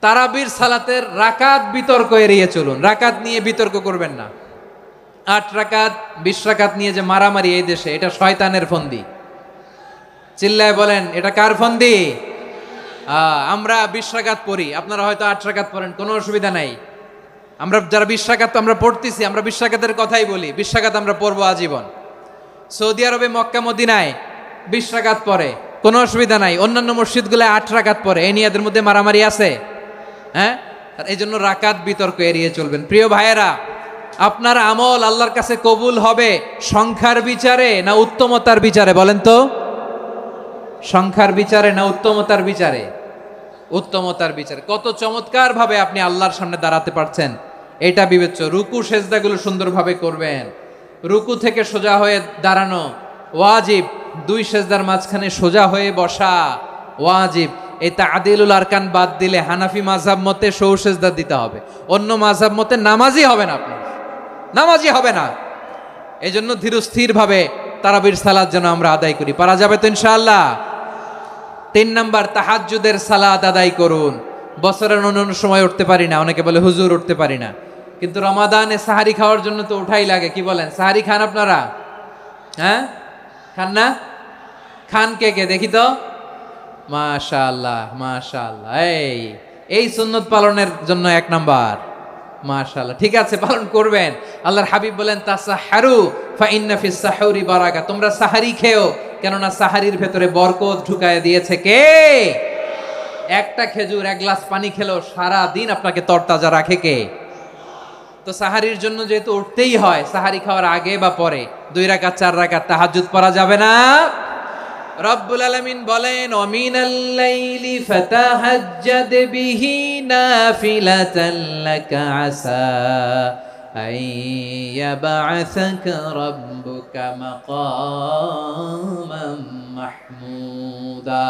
তারাবির সালাতের রাকাত বিতর্ক এড়িয়ে চলুন। রাকাত নিয়ে বিতর্ক করবেন না। 8 রাকাত 20 রাকাত নিয়ে যে মারামারি এই দেশে, এটা শয়তানের ফন্দি। চিল্লায় বলেন, এটা কার ফন্দি? আমরা 20 রাকাত পড়ি, আপনারা হয়তো 8 রাকাত পড়েন, কোনো অসুবিধা নাই। আমরা যারা 20 রাকাত তো আমরা পড়তেছি, আমরা 20 রাকাতের কথাই বলি, 20 রাকাত আমরা পড়বো আজীবন। সৌদি আরবে মক্কা মদিনায় 20 রাকাত পড়ে, কোনো অসুবিধা নাই। অন্যান্য মসজিদগুলো 8 রাকাত পড়ে, এই নিয়ে এদের মধ্যে মারামারি আছে? হ্যাঁ, এই জন্য রাকাত বিতর্ক এড়িয়ে চলবেন। প্রিয় ভাইয়েরা, আপনার আমল আল্লাহর কাছে কবুল হবে সংখ্যার বিচারে না উত্তমতার বিচারে? বলেন তো, সংখ্যার বিচারে না উত্তমতার বিচারে? উত্তমতার বিচারে। কত চমৎকার ভাবে আপনি আল্লাহর সামনে দাঁড়াতে পারছেন এটা বিবেচ্য। রুকু সেজদাগুলো সুন্দরভাবে করবেন। রুকু থেকে সোজা হয়ে দাঁড়ানো ওয়াজিব, 2 সেজদার মাঝখানে সোজা হয়ে বসা ওয়াজিব। এই তা'দিলুল আরকান বাদ দিলে হানাফি মাযহাব মতে সৌ সেজদা দিতে হবে, অন্য মাযহাব মতে নামাজই হবে না, আপনি নামাজই হবে না। এই জন্য ধীরস্থির ভাবে তারাবির সালাত যেন আমরা আদায় করি। পারা যাবে তো ইনশাআল্লাহ? 3 নাম্বার, তাহাজ্জুদের সালাত আদায় করুন। বছরের অন্য সময় উঠতে পারি না, অনেকে বলে হুজুর উঠতে পারি না, কিন্তু রমাদানে সাহারি খাওয়ার জন্য তো উঠাই লাগে। কি বলেন, সাহারি খান আপনারা? হ্যাঁ, খান না? খান কে কে দেখি তো? মাশাআল্লাহ মাশাআল্লাহ। এই সুন্নত পালনের জন্য 1 নাম্বার। মাশাআল্লাহ, ঠিক আছে, পালন করবেন। আল্লাহর হাবিব বলেন, তাসাহারু ফা ইন্না ফিস সাহুরি বারাকা, তোমরা সাহারি খেও, কেননা সাহারির ভেতরে বরকত ঢুকায় দিয়েছে কে? একটা খেজুর, 1 গ্লাস পানি খেলেও সারা দিন আপনাকে তরতাজা রাখে কে? তো সাহারির জন্য যেহেতু উঠতেই হয়, সাহারি খাওয়ার আগে বা পরে 2 রাকাত 4 রাকাত তাহাজ্জুদ পড়া যাবে না? রব্বুল আলামিন বলেন, ওয়ামিনাল লাইলি ফাতাহাজ্জাদ বিহি নাফিলাতান লাকা আসা আইয়াবআসাকা রাব্বুকা মাকামান মাহমুদা।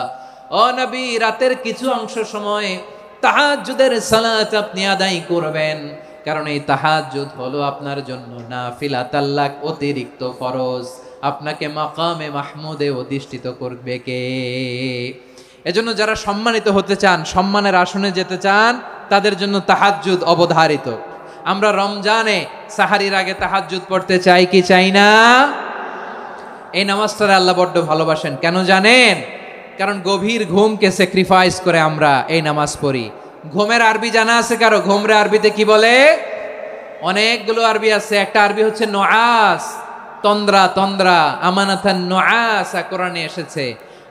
ও নবী, রাতের কিছু অংশ সময় তাহাজ্জুদের সালাত আপনি আদায় করবেন, কারণ এই তাহাজ্জুদ হলো আপনার জন্য নাফিলাতাল লাক, অতিরিক্ত ফরজ। আপনাকে মাকামে মাহমুদে অধিষ্ঠিত করবে কে? এজন্য যারা সম্মানিত হতে চান, সম্মানের আসনে যেতে চান, তাদের জন্য তাহাজ্জুদ অবধারিত। আমরা রমজানে সাহারির আগে তাহাজ্জুদ পড়তে চাই কি চাই না? এই নামাজটারে আল্লাহ বড্ড ভালোবাসেন। কেন জানেন? কারণ গভীর ঘুমকে স্যাক্রিফাইস করে আমরা এই নামাজ পড়ি। ঘুমের আরবি জানা আছে কারো? ঘুমরে আরবিতে কি বলে? অনেকগুলো আরবি আছে। একটা আরবি হচ্ছে নুআস, তন্দ্রা, তন্দ্রা, আমানাতান নুআসা কোরআনে এসেছে।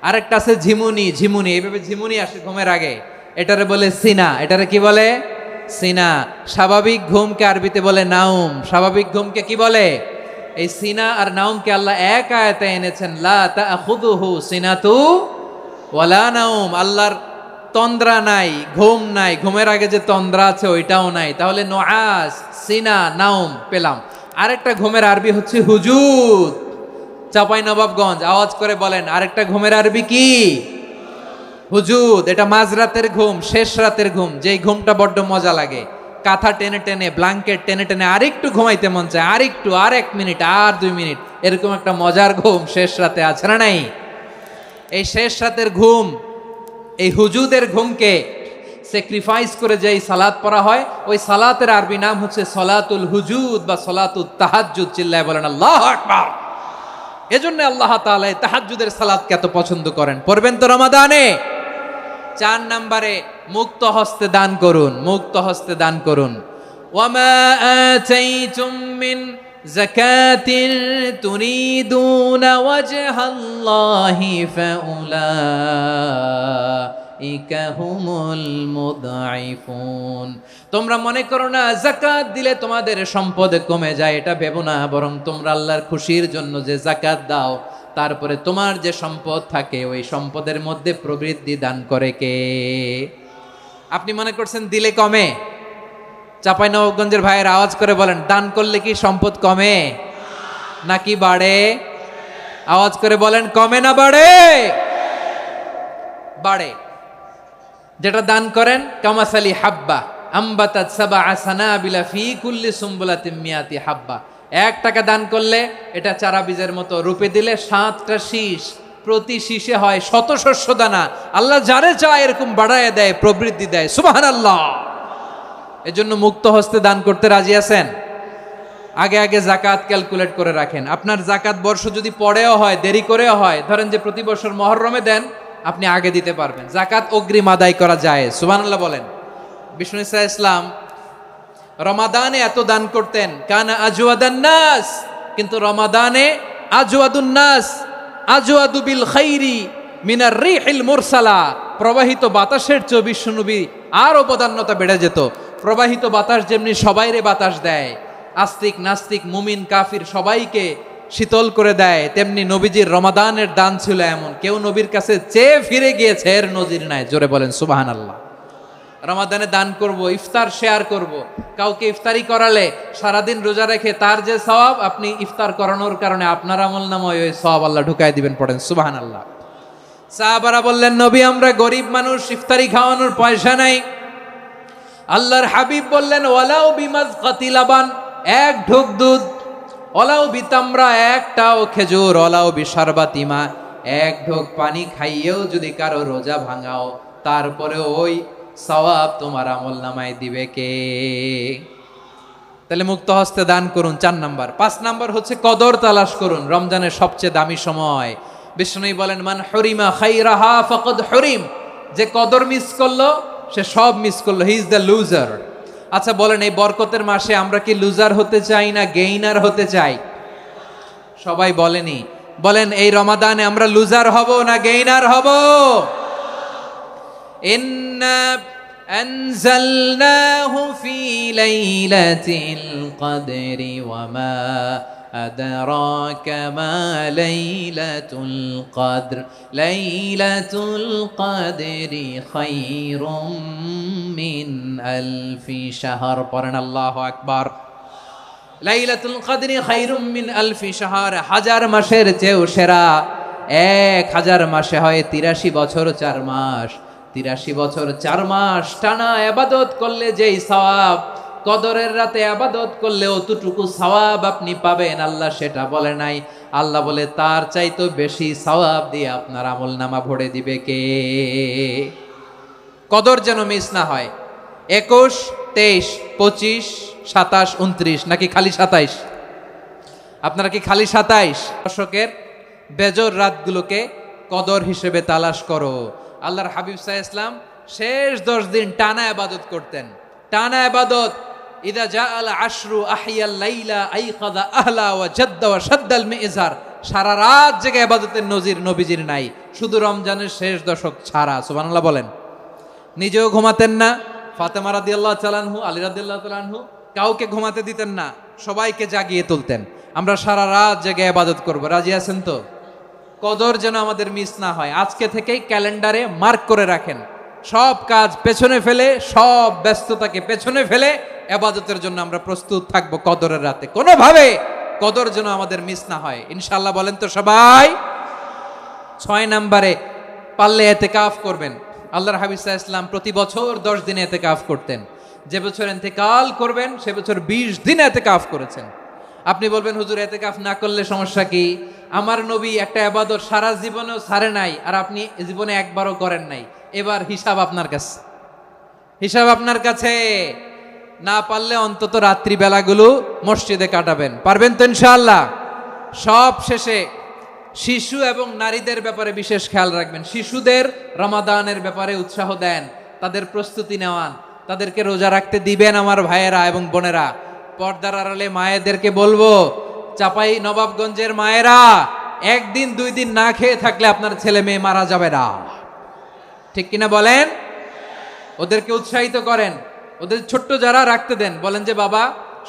আরেকটা আছে ঝিমুনি, ঝিমুনি, এইভাবে ঝিমুনি আসে ঘুমের আগে, এটারে বলে সিনা। এটারে কি বলে? সিনা। স্বাভাবিক ঘুমকে আরবিতে বলে নাউম। স্বাভাবিক ঘুমকে কি বলে? এই সিনা আর নাউমকে আল্লাহ এক আয়াতে এনেছেন, লা তাখুযুহু সিনাতু ওয়ালা নাউম। আল্লাহর তন্দ্রা নাই, ঘুম নাই, ঘুমের আগে যে তন্দ্রা আছে ওইটাও নাই। তাহলে নুআস, সিনা, নাউম পেলাম। আরেকটা ঘুমের আরবি হচ্ছে হুজুদ। চাঁপাইনবাবগঞ্জ আওয়াজ করে বলেন, আরেকটা ঘুমের আরবি কি? হুজুদ। এটা মাঝরাতের ঘুম, শেষ রাতের ঘুম, যেই ঘুমটা বড্ড মজা লাগে। কাঁথা টেনে টেনে, ব্ল্যাঙ্কেট টেনে টেনে আরেকটু ঘুমাইতে মন চায়, আরেকটু, আর 1 মিনিট, আর 2 মিনিট, এরকম একটা মজার ঘুম শেষ রাতে আছে না নাই? এই শেষ রাতের ঘুম, এই হুজুদের ঘুমকে স্যাক্রিফাইস করে যেই সালাত পড়া হয়, ওই সালাতের আরবি নাম হচ্ছে সলাতুল হুজুদ বা সলাতুত তাহাজ্জুদ। চিল্লায় বলেন আল্লাহু আকবার। এজন্য আল্লাহ তাআলা এই তাহাজ্জুদের সালাতকে এত পছন্দ করেন। পড়বেন তো রমাদানে? 4 নম্বরে, মুক্ত হস্তে দান করুন। মুক্ত হস্তে দান করুন। ওয়ামা আতাইতুম মিন যাকাতিন তুরিদুনা ওয়াজহাল্লাহি ফাউলাইকা হুমুল মুদঈফুন। তোমরা মনে করো না যাকাত দিলে তোমাদের সম্পদ কমে যায়, এটা ভেবো না। বরং তোমরা আল্লাহর খুশির জন্য যে যাকাত দাও, তারপরে তোমার যে সম্পদ থাকে ওই সম্পদের মধ্যে প্রবৃদ্ধি দান করে কে? আপনি মনে করছেন দিলে কমে? চাঁপাইনবাবগঞ্জের ভাইয়ের আওয়াজ করে বলেন, দান করলে কি সম্পদ কমে নাকি বাড়ে? আওয়াজ করে বলেন, কমে না বাড়ে? বাড়ে। যেটা দান করেন, কামাসালি হাব্বা আম্বাতাত সাবআ সানাবিলা ফি কুল্লি সুম্বুলাতিন মিয়াতি হাব্বা। 1 টাকা দান করলে এটা চারা বীজের মতো, রূপে দিলে 7টা শীষ, প্রতি শীষে হয় শত শস্য দানা। আল্লাহ যারে চায় এরকম বাড়ায় দেয়, প্রবৃদ্ধি দেয়। সুবহানাল্লাহ। এজন্য মুক্ত হস্তে দান করতে রাজি আছেন? আগে আগে জাকাত ক্যালকুলেট করে রাখেন। আপনার জাকাত বর্ষ যদি পরেও হয়, দেরি করেও হয়, ধরেন যে প্রতি বছর মুহররমে দেন, আপনি আগে দিতে পারবেন। জাকাত অগ্রিম আদায় করা যায়। সুবহানাল্লাহ বলেন। বিষ্ণু ইসা ইসলাম রমাদানে এত দান করতেন, কানা আজওয়াদান নাস, কিন্তু রমাদানে আজওয়াদুন নাস আজওয়াদু বিল খাইরি মিনার রিহিল মুরসালা, প্রবাহিত বাতাসের চেয়ে বিশ্বনবী আরো প্রধান্যতা বেড়ে যেত। প্রবাহিত বাতাস যেমনি সবাইরে বাতাস দেয়, আস্তিক নাস্তিক মুমিন কাফির সবাইকে শীতল করে দেয়, তেমনি নবীজির রমাদানের দান ছিল এমন, কেউ নবীর কাছে চেয়ে ফিরে গিয়েছে এর নজির নাই। জোরে বলেন সুবহানাল্লাহ। রমাদানে দান করব, ইফতার শেয়ার করব। কাউকে ইফতারি করালে সারাদিন রোজা রেখে তার যে সওয়াব, আপনি ইফতার করানোর কারণে আপনার আমলনামায় ওই সওয়াব আল্লাহ ঢুকাই দিবেন। পড়েন সুবহানাল্লাহ। সাহাবারা বললেন, নবী আমরা গরিব মানুষ, ইফতারি খাওয়ানোর পয়সা নাই। আল্লাহর হাবিব বললেন, ওয়ালাউ বিমাজকাতি লাবান, এক ঢোক দুধ, ওয়ালাউ বিতামরা, একটাও খেজুর, ওয়ালাউ বিশারবাতিমা, এক ঢোক পানি খাইয়েও যদি কারো রোজা ভাঙাও, তারপরে ওই সওয়াব তোমার আমলনামায় দিবে কে? তাহলে মুক্ত হস্তে দান করুন, 4 নাম্বার। 5 নাম্বার হচ্ছে কদর তালাশ করুন। রমজানের সবচেয়ে দামি সময়। বিষ্ণু বলেন, মান হরিমা খাইরাহা ফাকাদ হরিম, যে কদর মিস করলো সে সব মিস করলো, হি ইজ দ্য লুজার। আচ্ছা বলেন, এই বরকতের মাসে আমরা কি লুজার হতে চাই না গেইনার হতে চাই? সবাই বলেনি, বলেন এই রমাদানে আমরা লুজার হব না গেইনার হব? ইন্না আনজালনাহু ফি লাইলাতিল কদরি ওয়া মা আদরাকা মা লাইলাতুল কদর, লাইলাতুল কদরি খায়রুম মিন আলফি শাহর। পড়েন আল্লাহু আকবার। লাইলাতুল কদরি খায়রুম মিন আলফি শাহর, 1000 মাসের চেয়েও সেরা। 1000 মাসে হয় 83 বছর 4 মাস। 83 বছর 4 মাস টানা ইবাদত করলে যেই সওয়াব, কদরের রাতে ইবাদত করলে অতটুকু সওয়াব আপনি পাবেন, আল্লাহ সেটা বলে নাই। আল্লাহ বলে তার চাইতে বেশি সওয়াব দিয়ে আপনার আমলনামা ভরে দিবে কে? কদর যেন মিস না হয়। 21, 23, 25, 27, 29 নাকি খালি 27? আপনারা কি খালি 27? দশকের বেজর রাতগুলোকে কদর হিসেবে তালাশ করো। আল্লাহর হাবিব সাল্লাল্লাহু আলাইহি ওয়াসাল্লাম শেষ 10 দিন টানা ইবাদত করতেন। টানা ইবাদত। ইদা জাআল আশরু আহিয়াল লাইলা আইকাযা আহলা ওয়া জাদ্দা ওয়া শাদ্দাল মিজার। সারা রাত জেগে ইবাদতের নজির নবীজির নাই, শুধু রমজানের শেষ দশক ছাড়া। সুবহানাল্লাহ বলেন। নিজেও ঘুমাতেন না। ফাতেমা রাদিয়াল্লাহু তাআলা আনহু, আলী রাদিয়াল্লাহু তাআলা আনহু কাউকে ঘুমাতে দিতেন না, সবাইকে জাগিয়ে তুলতেন। আমরা সারা রাত জেগে ইবাদত করব। রাজি আছেন তো? কদর যেন আমাদের মিস না হয়। আজকে থেকেই ক্যালেন্ডারে মার্ক করে রাখেন। সব কাজ পেছনে ফেলে, সব ব্যস্ততাকে পেছনে ফেলে ইবাদতের জন্য আমরা প্রস্তুত থাকবো কদরের রাতে। কোনোভাবে কদর যেন আমাদের মিস না হয়, ইনশাআল্লাহ। বলেন তো সবাই। 6 নম্বরে পারলে ইতিকাফ করবেন। আল্লাহর হাবিব সাল্লাল্লাহু আলাইহি ওয়াসাল্লাম প্রতি বছর 10 দিন ইতিকাফ করতেন। যে বছর ইন্তেকাল করবেন সে বছর 20 দিন ইতিকাফ করেছেন। আপনি বলবেন, হুজুর ইতিকাফ না করলে সমস্যা কি? আমার নবী একটা ইবাদত সারা জীবনেও ছাড়ে নাই, আর আপনি জীবনে একবারও করেন নাই। এবার হিসাব আপনার কাছে, হিসাব আপনার কাছে। না পারলে অন্তত রাত্রি বেলাগুলো মসজিদে কাটাবেন। পারবেন তো ইনশাআল্লাহ? সব শেষে শিশু এবং নারীদের ব্যাপারে বিশেষ খেয়াল রাখবেন। শিশুদের রমাদানের ব্যাপারে উৎসাহ দেন, তাদের প্রস্তুতি নেওয়ান, তাদেরকে রোজা রাখতে দিবেন। আমার ভাইয়েরা এবং বোনেরা, পর্দার আড়ালে মায়েদেরকে বলবো, চাপাই নবাবগঞ্জের মায়েরা, 1 দিন 2 দিন না খেয়ে থাকলে আপনার ছেলে মেয়ে মারা যাবে না। ঠিক কিনা বলেন? ওদেরকে উৎসাহিত করেন। ওদের ছোট্ট যারা রাখতে দেন, বলেন যে বাবা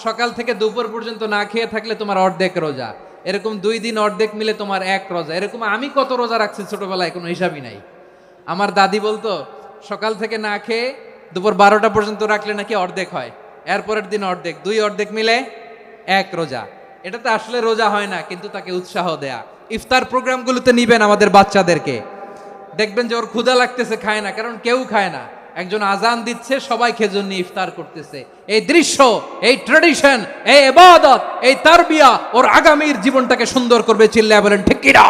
সকাল থেকে দুপুর পর্যন্ত না খেয়ে থাকলে তোমার অর্ধেক রোজা। এরকম 2 দিন অর্ধেক মিলে তোমার 1 রোজা। এরকম আমি কত রোজা রাখছি ছোটবেলায়, কোনো হিসাবই নাই। আমার দাদি বলতো সকাল থেকে না খেয়ে দুপুর 12টা পর্যন্ত রাখলে নাকি অর্ধেক হয়, এরপরের দিন অর্ধেক, 2 অর্ধেক মিলে 1 রোজা। এটা তো আসলে রোজা হয় না, কিন্তু তাকে উৎসাহ দেয়া। ইফতার প্রোগ্রামগুলোতে নিবেন আমাদের বাচ্চাদেরকে। দেখবেন যে ওর ক্ষুধা লাগতেছে, খায় না, কারণ কেউ খায় না। একজন আজান দিচ্ছে, সবাই খেজুর নিয়ে ইফতার করতেছে। এই দৃশ্য, এই ট্র্যাডিশন, এই ইবাদত, এই তারবিয়া ওর আগামীর জীবনটাকে সুন্দর করবে। চিল্লায় বলেন ঠিক কিনা?